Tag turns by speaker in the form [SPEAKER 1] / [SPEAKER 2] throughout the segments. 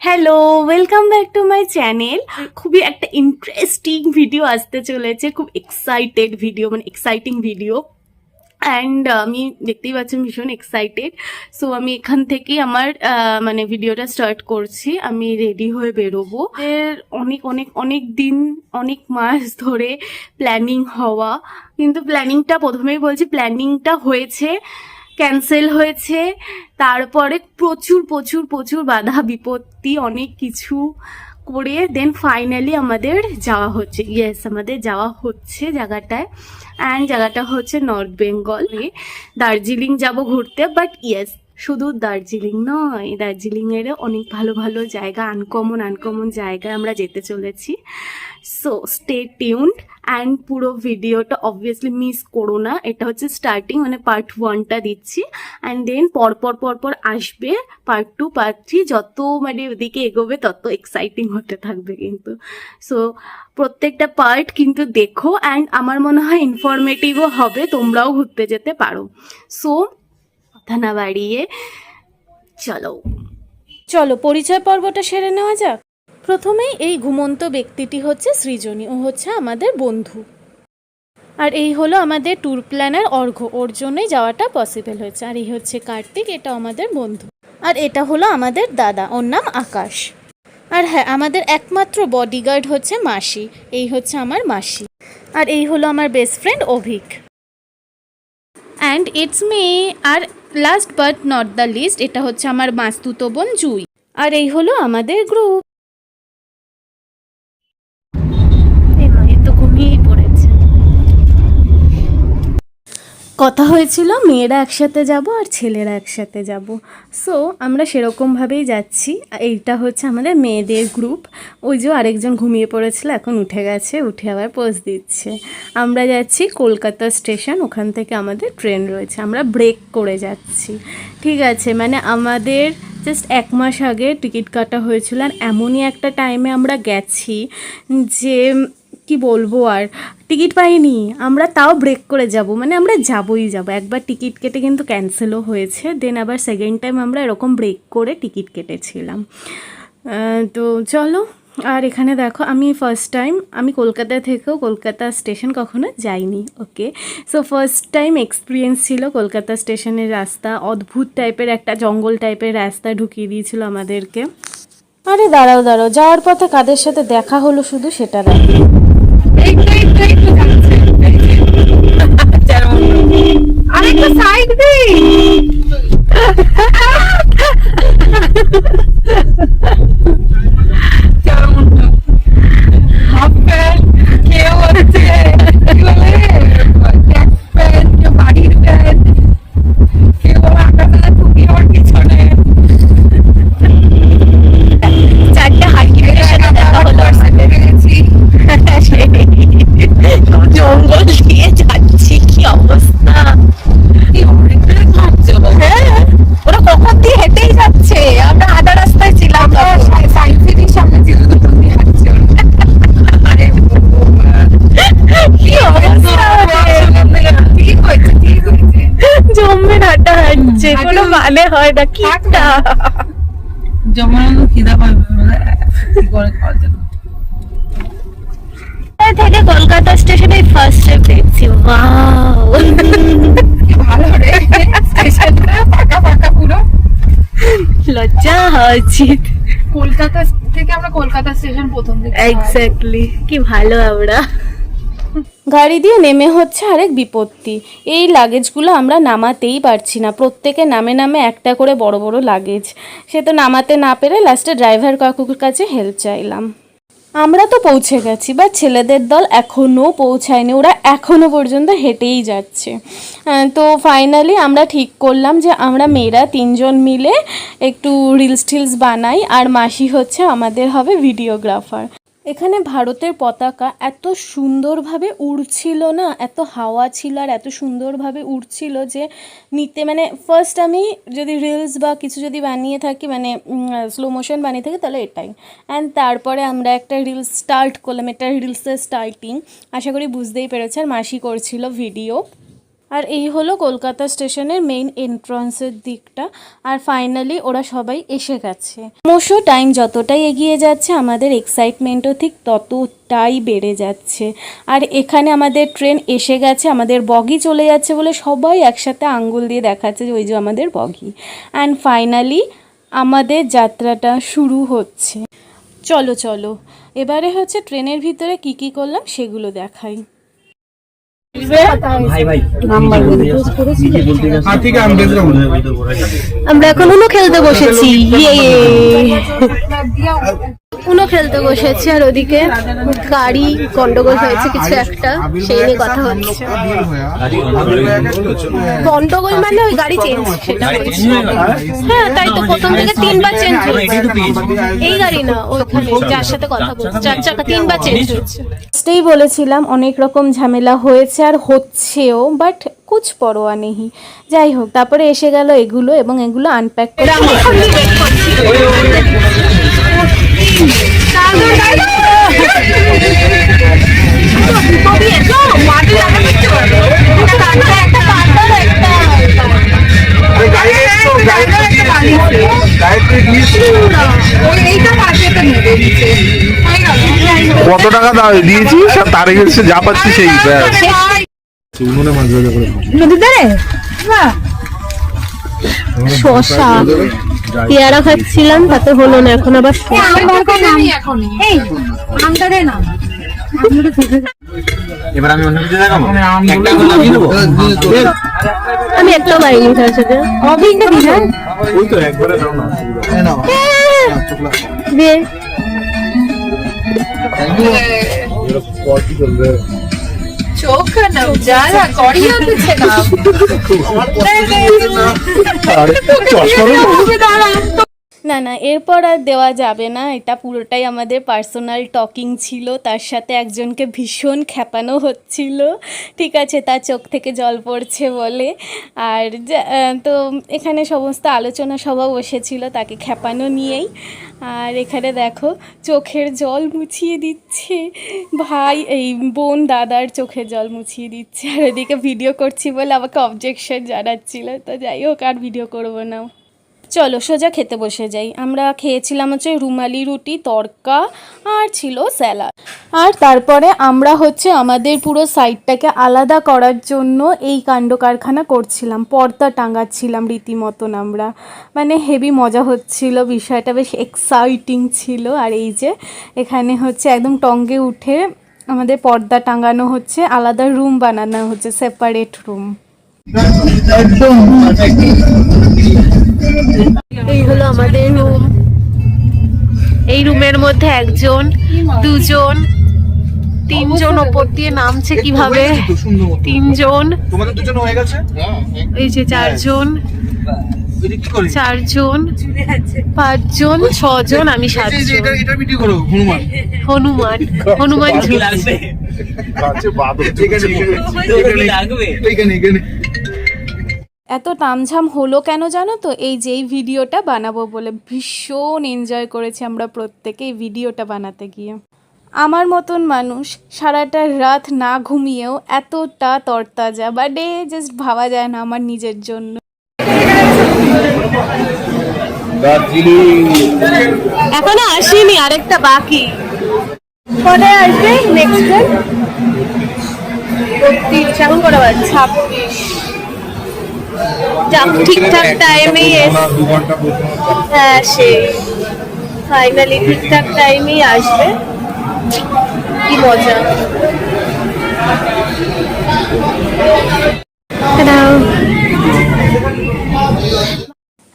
[SPEAKER 1] Hello, welcome back to my channel. খুবই একটা interesting video আসতে চলেছে, খুব এক্সাইটেড ভিডিও, মানে এক্সাইটিং ভিডিও। অ্যান্ড আমি দেখতেই পাচ্ছি ভীষণ এক্সাইটেড। সো আমি এখান থেকেই আমার মানে ভিডিওটা স্টার্ট করছি। আমি রেডি হয়ে বেরোবো। এর অনেক অনেক অনেক দিন, অনেক মাস ধরে প্ল্যানিং হওয়া, কিন্তু প্ল্যানিংটা প্রথমেই বলছি প্ল্যানিংটা হয়েছে, ক্যান্সেল হয়েছে। তারপরে প্রচুর প্রচুর প্রচুর বাধা বিপত্তি অনেক কিছু করে দেন ফাইনালি আমাদের যাওয়া হচ্ছে। ইয়েস, আমাদের যাওয়া হচ্ছে জায়গাটায়। অ্যান্ড জায়গাটা হচ্ছে নর্থ বেঙ্গলে। দার্জিলিং যাব ঘুরতে, বাট ইয়েস, শুধু দার্জিলিং নয়, দার্জিলিংয়ের অনেক ভালো ভালো জায়গা, আনকমন আনকমন জায়গায় আমরা যেতে চলেছি। সো স্টে টিউনড অ্যান্ড পুরো ভিডিওটা অবভিয়াসলি মিস করো না। এটা হচ্ছে স্টার্টিং, মানে পার্ট 1টা দিচ্ছি, অ্যান্ড দেন পরপর পরপর আসবে পার্ট 2, পার্ট 3। যত মানে ওদিকে এগোবে তত এক্সাইটিং হতে থাকবে কিন্তু। সো প্রত্যেকটা পার্ট কিন্তু দেখো, অ্যান্ড আমার মনে হয় ইনফরমেটিভও হবে, তোমরাও ঘুরতে যেতে পারো। সো কথা না বাড়িয়ে চলো
[SPEAKER 2] চলো পরিচয় পর্বটা সেরে নেওয়া যাক। প্রথমেই এই ঘুমন্ত ব্যক্তিটি হচ্ছে সৃজনী, ও হচ্ছে আমাদের বন্ধু। আর এই হলো আমাদের ট্যুর প্ল্যানার অর্ঘ্য, ওর জন্যই যাওয়াটা পসিবল হয়েছে। আর এই হচ্ছে কার্তিক, এটা আমাদের বন্ধু। আর এটা হলো আমাদের দাদা, ওর নাম আকাশ। আর হ্যাঁ, আমাদের একমাত্র বডিগার্ড হচ্ছে মাসি, এই হচ্ছে আমার মাসি। আর এই হলো আমার best friend Avik. And it's me. আর last but not the least, এটা হচ্ছে আমার মাস্তুতো বোন জুই। আর এই হলো আমাদের গ্রুপ।
[SPEAKER 1] তো ঘুমিয়েই পড়েছে।
[SPEAKER 2] কথা হয়েছিল মেয়েরা একসাথে যাব আর ছেলেরা একসাথে যাব। সো আমরা সেরকমভাবেই যাচ্ছি। এইটা হচ্ছে আমাদের মেয়েদের গ্রুপ। ওই যে আরেকজন ঘুমিয়ে পড়েছিল, এখন উঠে গেছে, উঠে আবার পোজ দিচ্ছে। আমরা যাচ্ছি কলকাতা স্টেশন, ওখান থেকে আমাদের ট্রেন রয়েছে, আমরা ব্রেক করে যাচ্ছি। ঠিক আছে, মানে আমাদের জাস্ট 1 মাস আগে টিকিট কাটা হয়েছিল, আর এমনই একটা টাইমে আমরা গেছি যে কি বলবো, আর টিকিট পাইনি। আমরা তাও ব্রেক করে যাব, মানে আমরা যাবই যাব। একবার টিকিট কেটে কিন্তু ক্যান্সেলও হয়েছে, দেন আবার সেকেন্ড টাইম আমরা এরকম ব্রেক করে টিকিট কেটেছিলাম। তো চলো। আর এখানে দেখো, আমি ফার্স্ট টাইম, আমি কলকাতা থেকেও কলকাতা স্টেশন কখনো যাইনি। ওকে, সো ফার্স্ট টাইম এক্সপিরিয়েন্স ছিল কলকাতা স্টেশনের রাস্তা। অদ্ভুত টাইপের একটা জঙ্গল টাইপের রাস্তা ঢুকিয়ে দিয়েছিল আমাদেরকে। আরে দাঁড়াও দাঁড়াও, যাওয়ার পথে কাদের সাথে দেখা হলো শুধু সেটা দেখো।
[SPEAKER 1] আরেকটা সাইড দিই। জঙ্গল দিয়ে যাচ্ছি, কি অবস্থা! হ্যাঁ, ওরা কখন দিয়ে হেঁটেই যাচ্ছে, আমরা আধা রাস্তায় ছিলাম। কি অবস্থা! জম্মের হাঁটা হাঁটছে, কোনো মানে হয় না। কি একটা
[SPEAKER 3] জমানো খিদা পাবে কি করে খাওয়া যাবে।
[SPEAKER 1] থেকে কলকাতা স্টেশনে ফার্স্ট ট্রিপ দেখছি। ওয়াও,
[SPEAKER 3] ভালো রে, স্টেশনটা ফাঁকা ফাঁকা পুরো।
[SPEAKER 1] লজ্জা হওয়া উচিত।
[SPEAKER 3] কলকাতা থেকে আমরা কলকাতা স্টেশন প্রথম দেখি।
[SPEAKER 1] এক্স্যাক্টলি, কি ভালো আমরা।
[SPEAKER 2] গাড়ি দিয়ে নেমে হচ্ছে আরেক বিপত্তি। এই লাগেজগুলো আমরা নামাতেই পারছি না, প্রত্যেকে নামে নামে একটা করে বড় বড় লাগেজ। সে তো নামাতে না পেরে লাস্টে ড্রাইভার কাকুর কাছে হেল্প চাইলাম। আমরা তো পৌঁছে গেছি, বা ছেলেদের দল এখনও পৌঁছায়নি, ওরা এখনও পর্যন্ত হেঁটেই যাচ্ছে। তো ফাইনালি আমরা ঠিক করলাম যে আমরা মেয়েরা 3 জন মিলে একটু রিলস টিলস বানাই, আর মাসি হচ্ছে আমাদের হবে ভিডিওগ্রাফার। এখানে ভারতের পতাকা এত সুন্দরভাবে উড়ছিল না, এত হাওয়া ছিল আর এত সুন্দরভাবে উড়ছিল যে নিতে, মানে ফার্স্ট আমি যদি রিলস বা কিছু যদি বানিয়ে থাকি, মানে স্লো মোশন বানিয়ে থাকি, তাহলে এটাই। অ্যান্ড তারপরে আমরা একটা রিলস স্টার্ট করলাম, এটা রিলসের স্টার্টিং, আশা করি বুঝতেই পেরেছে। আর মাসি করছিল ভিডিও। আর এই হলো কলকাতা স্টেশনের মেইন এন্ট্রান্সের দিকটা। আর ফাইনালি ওরা সবাই এসে গেছে। ক্রমশ টাইম যতটাই এগিয়ে যাচ্ছে আমাদের এক্সাইটমেন্টও ঠিক ততটাই বেড়ে যাচ্ছে। আর এখানে আমাদের ট্রেন এসে গেছে, আমাদের বগি চলে যাচ্ছে বলে সবাই একসাথে আঙ্গুল দিয়ে দেখাচ্ছে যে ওই যে আমাদের বগি। অ্যান্ড ফাইনালি আমাদের যাত্রাটা শুরু হচ্ছে। চলো চলো এবারে হচ্ছে ট্রেনের ভিতরে কি কি করলাম সেগুলো দেখাই।
[SPEAKER 1] আমরা এখন উনো খেলতে বসেছি, উনো খেলতে বসেছি। আর ওদিকে গাড়ি গন্ডগোল হয়েছে কিছু একটা, সেই নিয়ে কথা হচ্ছে। গন্ডগোল মানে ওই গাড়ি চেঞ্জ, সেটা হয়েছে। হ্যাঁ তাই তো, প্রথম থেকে 3বার চেঞ্জ হয়েছে। এই গাড়ি না, ওইখানে যার সাথে কথা বলছি 4 চাকা 3বার চেঞ্জ হয়েছে।
[SPEAKER 2] ফার্স্টেই বলেছিলাম অনেক রকম ঝামেলা হয়েছে আর হচ্ছেও, বাট কুছ পরোয়া নেই। যাই হোক, তারপরে এসে গেল এগুলো এবং এগুলো আনপ্যাক করে
[SPEAKER 4] কত টাকা দিয়েছি তার এগেন্সে যা পাচ্ছি সেই
[SPEAKER 1] শশা পেয়ারা খাচ্ছিলাম, তাতে হলো না, এখন আবার
[SPEAKER 4] এবার আমি অন্য কিছু দেখাবো।
[SPEAKER 1] আমি একটাও পাইনি তার সাথে।
[SPEAKER 4] ওই তো একবারে দাও না,
[SPEAKER 1] দে
[SPEAKER 3] চোখ না যারা করিয়ে দিচ্ছে না
[SPEAKER 2] না না, এরপর আর দেওয়া যাবে না। এটা পুরোটাই আমাদের পার্সোনাল টকিং ছিল। তার সাথে একজনকে ভীষণ খেপানো হচ্ছিল, ঠিক আছে, তার চোখ থেকে জল পড়ছে বলে। আর তো এখানে সমস্ত আলোচনা সভা বসেছিল তাকে খেপানো নিয়েই। আর এখানে দেখো চোখের জল মুছিয়ে দিচ্ছে ভাই, এই বোন দাদার চোখের জল মুছিয়ে দিচ্ছে। আর এদিকে ভিডিও করছি বলে আমাকে অবজেকশন জানাচ্ছিল। তো যাই হোক, আর ভিডিও করবো না। চলো সোজা খেতে বসে যাই। আমরা খেয়েছিলাম হচ্ছে রুমালি রুটি, তড়কা আর ছিল স্যালাড। আর তারপরে আমরা হচ্ছে আমাদের পুরো সাইডটাকে আলাদা করার জন্য এই কাণ্ড কারখানা করছিলাম, পর্দা টাঙাচ্ছিলাম রীতিমতন আমরা। মানে হেভি মজা হচ্ছিল, বিষয়টা বেশ এক্সাইটিং ছিল। আর এই যে এখানে হচ্ছে একদম টঙ্গে উঠে আমাদের পর্দা টাঙানো হচ্ছে, আলাদা রুম বানানো হচ্ছে, সেপারেট রুম।
[SPEAKER 1] এই হলো আমাদের রুম। এই রুমের মধ্যে 1 জন 2 জন 3 জন ওপর দিয়ে নামছে কিভাবে, 3 জন,
[SPEAKER 4] তোমাদের দুজন হয়ে গেছে,
[SPEAKER 1] এই যে 4 জন 4 জন 5 জন 6 জন, আমি 7 জন।
[SPEAKER 4] এটা ভিডিও করো। হনুমান
[SPEAKER 1] হনুমান ঝুলছে।
[SPEAKER 2] এত তামঝাম হলো কেন জানো তো? এই যে এই ভিডিওটা বানাবো বলে ভীষণ এনজয় করেছি আমরা প্রত্যেকে এই ভিডিওটা বানাতে গিয়ে। আমার মতন মানুষ সারাটা রাত না ঘুমিয়েও এতটা তরতাজা, বাট জাস্ট ভাবা যায় না আমার নিজের জন্য।
[SPEAKER 1] এখনো আসেনি, আরেকটা বাকি। পরে আসবে নেক্সট ডে 32, এখন করে বাজে 26। ঠিকঠাক টাইমেই হ্যাঁ সেই ফাইনালি ঠিকঠাক টাইমেই আসবে। কি মজা।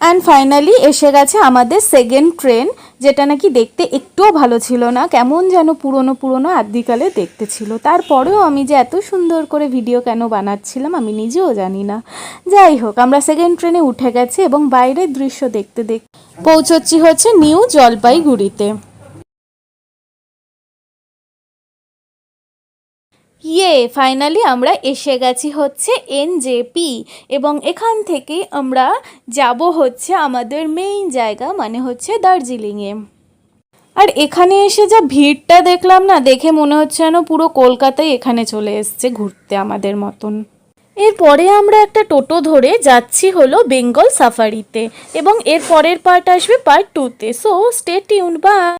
[SPEAKER 2] অ্যান্ড ফাইনালি এসে গেছে আমাদের সেকেন্ড ট্রেন, যেটা নাকি দেখতে একটুও ভালো ছিল না, কেমন যেন পুরনো পুরনো আদিকালে দেখতে ছিল। তারপরেও আমি যে এত সুন্দর করে ভিডিও কেন বানাচ্ছিলাম আমি নিজেও জানি না। যাই হোক, আমরা সেকেন্ড ট্রেনে উঠে গেছি এবং বাইরের দৃশ্য দেখতে দেখতে পৌঁছচ্ছি হচ্ছে নিউ জলপাইগুড়িতে। ফাইনালি আমরা এসে গেছি হচ্ছে এনজেপি এবং এখান থেকে আমরা যাব হচ্ছে আমাদের মেইন জায়গা, মানে হচ্ছে দার্জিলিংয়ে। আর এখানে এসে যা ভিড়টা দেখলাম না, দেখে মনে হচ্ছে যেন পুরো কলকাতায় এখানে চলে এসছে ঘুরতে আমাদের মতন। এরপরে আমরা একটা টোটো ধরে যাচ্ছি হলো বেঙ্গল সাফারিতে, এবং এর পরের পার্ট আসবে পার্ট 2-তে। So stay tuned, by.